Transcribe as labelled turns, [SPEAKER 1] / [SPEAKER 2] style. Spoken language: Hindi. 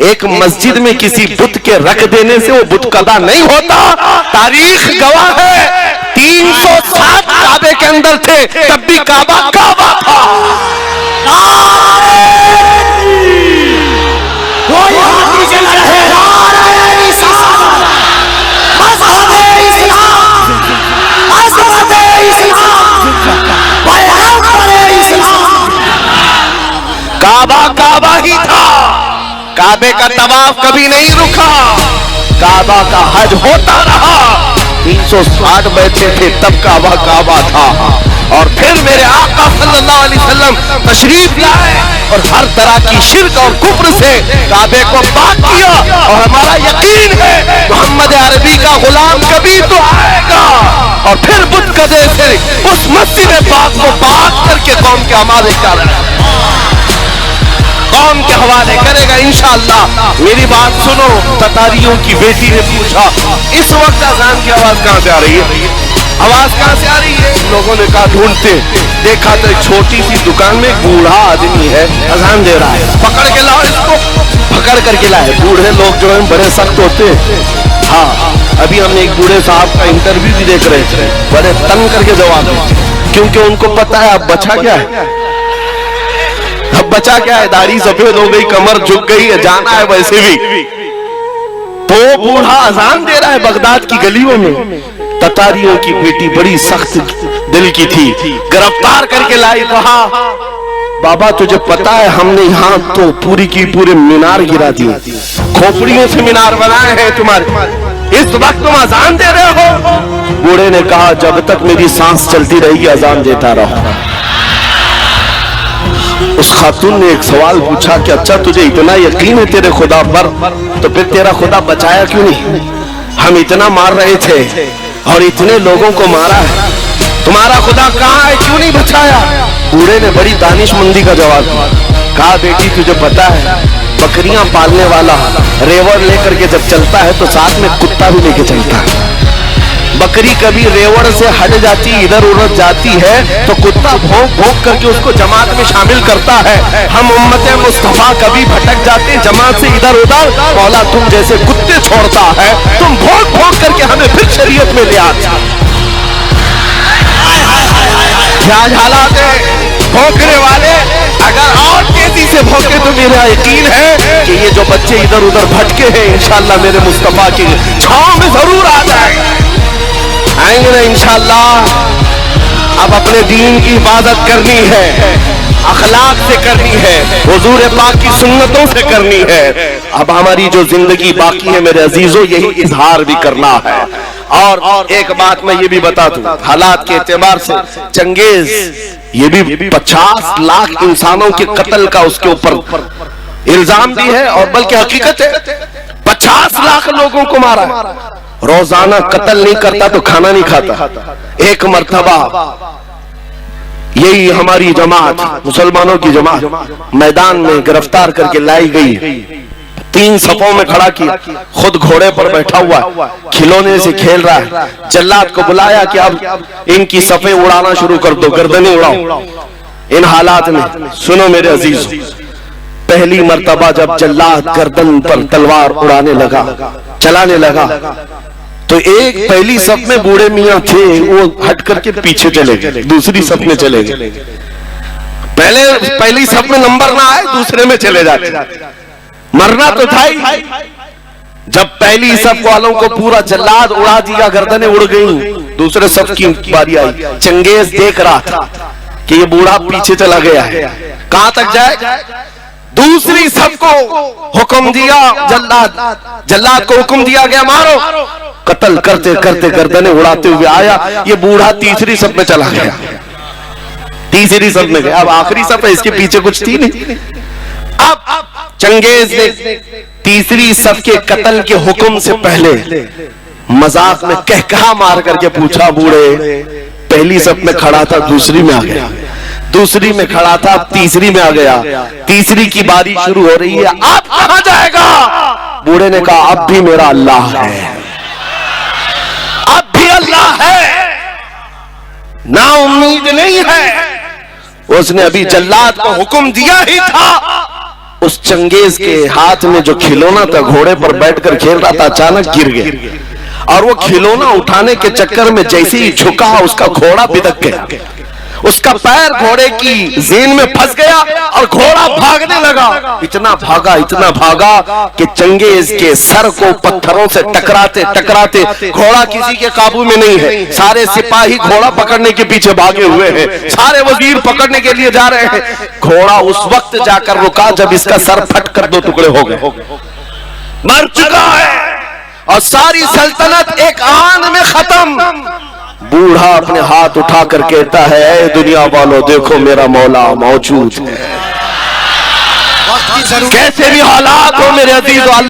[SPEAKER 1] एक मस्जिद में किसी बुत के रख देने से वो बुत कदा नहीं होता। तारीख गवाह है 307 काबे के अंदर थे, तब भी काबा काबा था। काबा काबा ही था, काबे का तवाफ कभी नहीं रुका, काबा का हज होता रहा। 360 बैठे थे तब काबा काबा था। और फिर मेरे आका सल्लल्लाहु अलैहि वसल्लम तशरीफ लाए और हर तरह की शिर्क और कुफ्र से काबे को पाक किया। और हमारा यकीन है मोहम्मद अरबी का गुलाम कभी तो आएगा और फिर बुत कदे से उस मस्जिद पाक को पाक करके कौम के हवाले कौम के हवाले करेगा इंशाअल्लाह। मेरी बात सुनो, ततारियों की बेटी ने पूछा इस वक्त अजान की आवाज कहां से आ रही है? आवाज कहां से आ रही है? लोगों ने कहा ढूंढते, देखा तो एक छोटी सी दुकान में बूढ़ा आदमी है अजान दे रहा है, पकड़ के लाओ इसको। पकड़ करके लाए। बूढ़े लोग जो है बड़े सख्त होते हैं। हाँ, अभी हमने एक बूढ़े साहब का इंटरव्यू भी देख रहे थे, बड़े तंग करके जवाब दिए, क्योंकि उनको पता है अब बचा क्या है, अब बचा क्या है। दाढ़ी सफेद हो गई, कमर झुक गई है, जाना है वैसे भी। तो बूढ़ा अजान दे रहा है बगदाद की गलियों में। ततारियों की बेटी बड़ी सख्त दिल की थी, गिरफ्तार करके लाई। कहा बाबा तुझे पता है हमने यहाँ तो पूरी की पूरे मीनार गिरा दिए, खोपड़ियों से मीनार बनाए हैं तुम्हारे, इस वक्त तुम अजान दे रहे हो? बूढ़े ने कहा जब तक मेरी सांस चलती रहेगी अजान देता रहो। उस खातून ने एक सवाल पूछा कि अच्छा तुझे इतना यकीन है तेरे खुदा पर, तो फिर तेरा खुदा बचाया क्यों नहीं? हम इतना मार रहे थे और इतने लोगों को मारा है, तुम्हारा खुदा कहाँ है, क्यों नहीं बचाया? बूढ़े ने बड़ी दानिशमंदी का जवाब दिया। कहा बेटी तुझे पता है बकरियां पालने वाला रेवड़ लेकर के जब चलता है तो साथ में कुत्ता भी लेके चलता है। बकरी कभी रेवड़ से हट जाती, इधर उधर जाती है तो कुत्ता भौंक भौंक करके उसको जमात में शामिल करता है। हम उम्मते मुस्तफा कभी भटक जाते हैं जमात से इधर उधर, मौला तुम जैसे कुत्ते छोड़ता है, तुम भौंक भौंक करके हमें फिर शरीयत में ले आते। क्या हालात है भौंकने वाले, अगर और तेजी से भौंके तो मेरा यकीन है कि ये जो बच्चे इधर उधर भटके हैं इंशाअल्लाह मेरे मुस्तफा की छांव में जरूर आ आएंगे ना इंशाअल्लाह। अब अपने दीन की हिफाजत करनी है, अखलाक से करनी है, हुजूर पाक की सुन्नतों से करनी है। अब हमारी जो जिंदगी बाकी है मेरे अजीजों यही इजहार भी करना है। और एक बात मैं ये भी बता दूं, हालात के एतबार से चंगेज ये भी 50 लाख इंसानों के कत्ल का उसके ऊपर इल्जाम भी है और बल्कि हकीकत है 50 लाख लोगों को मारा। रोजाना कत्ल नहीं करता तो खाना नहीं खाता। एक मर्तबा यही हमारी जमात, मुसलमानों की जमात मैदान में गिरफ्तार करके लाई गई, 3 सफों में खड़ा किया, खुद घोड़े पर बैठा हुआ खिलौने से खेल रहा है। जल्लाद को बुलाया कि अब इनकी सफे उड़ाना शुरू कर दो, गर्दनें उड़ाओ। इन हालात में सुनो मेरे अजीज, पहली मर्तबा जब जल्लाद गर्दन पर तलवार उड़ाने लगा, चलाने लगा, तो एक पहली सफ में बूढ़े मियाँ थे, वो हट करके पीछे चले गए, दूसरी सफ में चले गए। पहली सफ में नंबर ना आए दूसरे में चले जाते, मरना तो था ही। जब पहली सफ वालों को पूरा जल्लाद उड़ा दिया, गर्दनें उड़ गई, दूसरे सफ की बारी आई। चंगेज देख रहा था कि ये बूढ़ा पीछे चला गया है, कहां तक जाए। दूसरी सफ को हुक्म दिया, जल्लाद को हुक्म दिया गया मारो। कत्ल करते करते गर्दनें उड़ाते हुए आया, ये बूढ़ा तीसरी सफ में चला गया, तीसरी सफ में गया। अब आखिरी सफ है, इसके पीछे कुछ थी नहीं। अब चंगेज ने तीसरी सफ के कत्ल के हुक्म से पहले मजाक में कहकहा मार करके पूछा, बूढ़े पहली सफ में खड़ा था दूसरी में आ गया, दूसरी में खड़ा था तीसरी में आ गया, तीसरी की बारी शुरू हो रही है, आप कहां जाएगा? बूढ़े ने कहा अब भी मेरा अल्लाह है, अब भी अल्लाह है, ना उम्मीद नहीं है। उसने अभी जल्लाद को हुक्म दिया ही था, उस चंगेज के हाथ में जो खिलौना था, घोड़े पर बैठकर खेल रहा था, अचानक गिर गया और वो खिलौना उठाने के चक्कर में जैसे ही झुका, उसका घोड़ा बिदक गया। उसका पैर घोड़े की जेन में फंस गया और घोड़ा भागने लगा। इतना भागा कि चंगेज के सर को पत्थरों से टकराते टकराते, घोड़ा किसी के काबू में नहीं है। सारे सिपाही घोड़ा पकड़ने के पीछे भागे हुए हैं, सारे वजीर पकड़ने के लिए जा रहे हैं। घोड़ा उस वक्त जाकर रुका जब इसका सर फट कर 2 टुकड़े हो गए, मर चुका है और सारी सल्तनत एक आन में खत्म। बूढ़ा अपने हाथ उठाकर कहता है, ऐ दुनिया वालों, देखो मेरा मौला मौजूद है। कैसे भी हालात हो मेरे अजीज